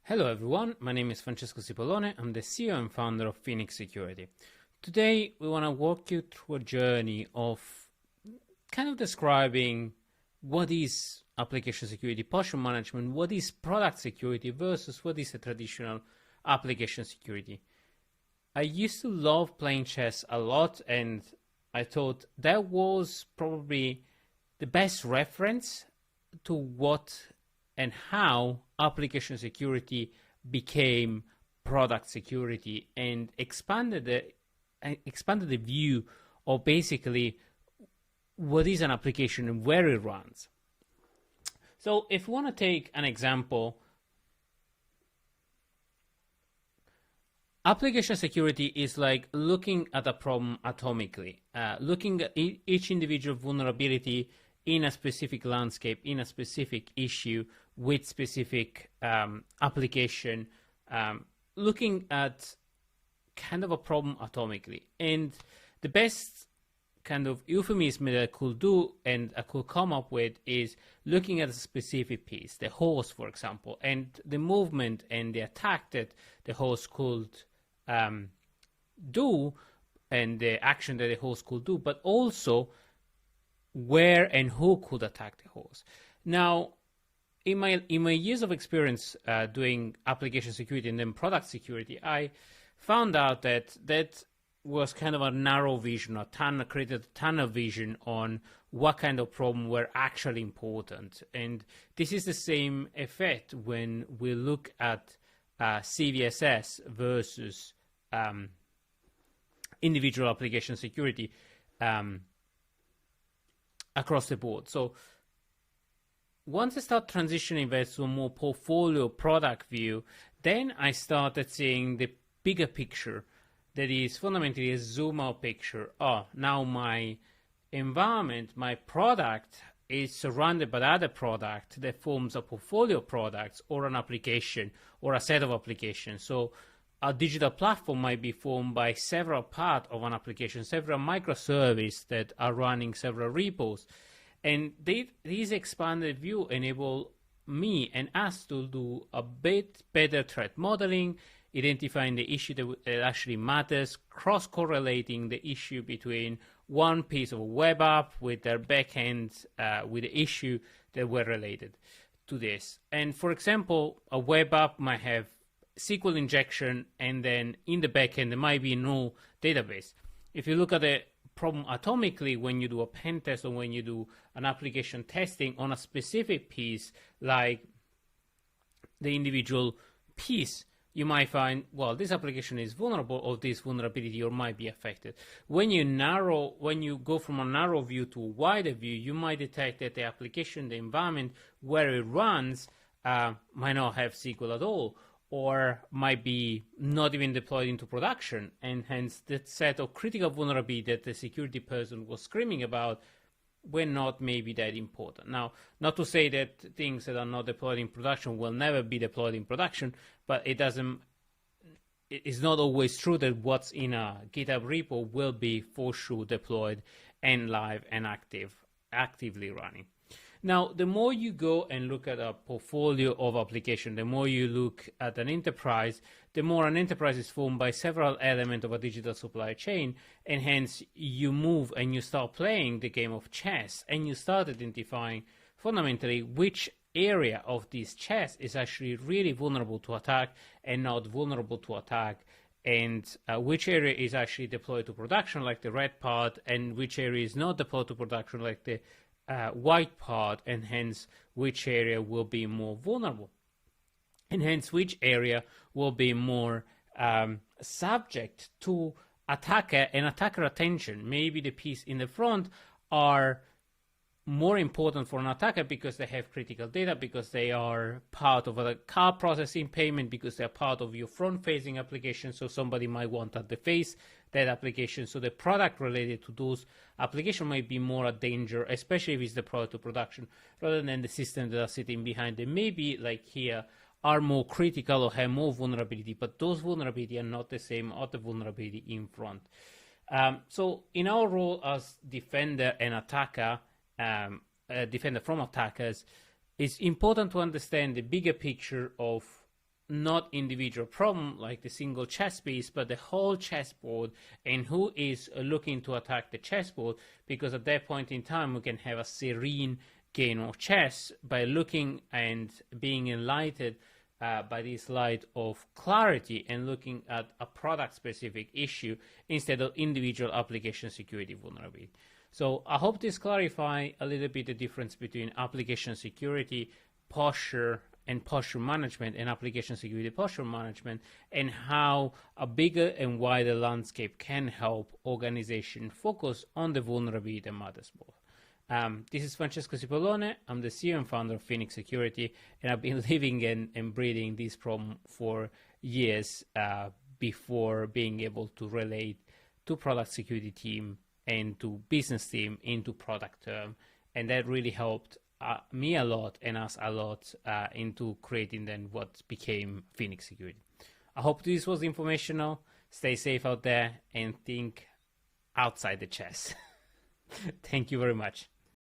Hello everyone, my name is Francesco Cipollone. I'm the CEO and founder of Phoenix.security. Today we want to walk you through a journey of kind of describing what is application security posture management, what is product security versus what is a traditional application security. I used to love playing chess a lot, and I thought that was probably the best reference to what and how application security became product security and expanded the view of basically what is an application and where it runs. So if we want to take an example, application security is like looking at a problem atomically, looking at each individual vulnerability in a specific landscape, in a specific issue, with specific application, looking at kind of a problem atomically. And the best kind of euphemism that I could do and I could come up with is looking at a specific piece, the host, for example, and the movement and the attack that the host could do and the action that the host could do, but also where and who could attack the host. Now, in my years of experience doing application security and then product security, I found out that was kind of a narrow vision, created a tunnel vision on what kind of problem were actually important. And this is the same effect when we look at CVSS versus individual application security across the board. So once I start transitioning that to a more portfolio product view, then I started seeing the bigger picture that is fundamentally a zoom out picture. Oh, now my environment, my product is surrounded by other product that forms a portfolio of products or an application or a set of applications. So a digital platform might be formed by several parts of an application, several microservices that are running several repos. And this expanded view enable me and us to do a bit better threat modeling, identifying the issue that actually matters, cross-correlating the issue between one piece of a web app with their backend with the issue that were related to this. And for example, a web app might have SQL injection, and then in the backend there might be no database. If you look at the problem atomically, when you do a pen test or when you do an application testing on a specific piece, like the individual piece, you might find, well, this application is vulnerable or this vulnerability or might be affected. When you go from a narrow view to a wider view, you might detect that the application, the environment where it runs might not have SQL at all, or might be not even deployed into production, and hence the set of critical vulnerability that the security person was screaming about were not maybe that important. Now, not to say that things that are not deployed in production will never be deployed in production, but it's not always true that what's in a GitHub repo will be for sure deployed and live and actively running. Now, the more you go and look at a portfolio of application, the more you look at an enterprise, the more an enterprise is formed by several elements of a digital supply chain, and hence you move and you start playing the game of chess, and you start identifying fundamentally which area of this chess is actually really vulnerable to attack and not vulnerable to attack, and which area is actually deployed to production like the red part, and which area is not deployed to production like the white part, and hence which area will be more vulnerable, and hence which area will be more subject to attacker and attacker attention. Maybe the piece in the front are more important for an attacker because they have critical data, because they are part of a card processing payment, because they're part of your front-facing application, so somebody might want to deface that application. So the product related to those applications might be more a danger, especially if it's deployed to production, rather than the systems that are sitting behind them. Maybe like here are more critical or have more vulnerability, but those vulnerabilities are not the same as the vulnerability in front. So in our role as defender and attacker, defender from attackers, it's important to understand the bigger picture of not individual problem like the single chess piece, but the whole chessboard and who is looking to attack the chessboard, because at that point in time we can have a serene game of chess by looking and being enlightened by this light of clarity and looking at a product specific issue instead of individual application security vulnerability. So I hope this clarify a little bit the difference between application security posture and posture management and application security posture management, and how a bigger and wider landscape can help organizations focus on the vulnerability that matters most. This is Francesco Cipollone. I'm the CEO and founder of Phoenix Security, and I've been living and breathing this problem for years before being able to relate to product security team and to business team into product term, and that really helped me a lot and us a lot into creating then what became Phoenix Security. I hope this was informational. Stay safe out there and think outside the chess. Thank you very much.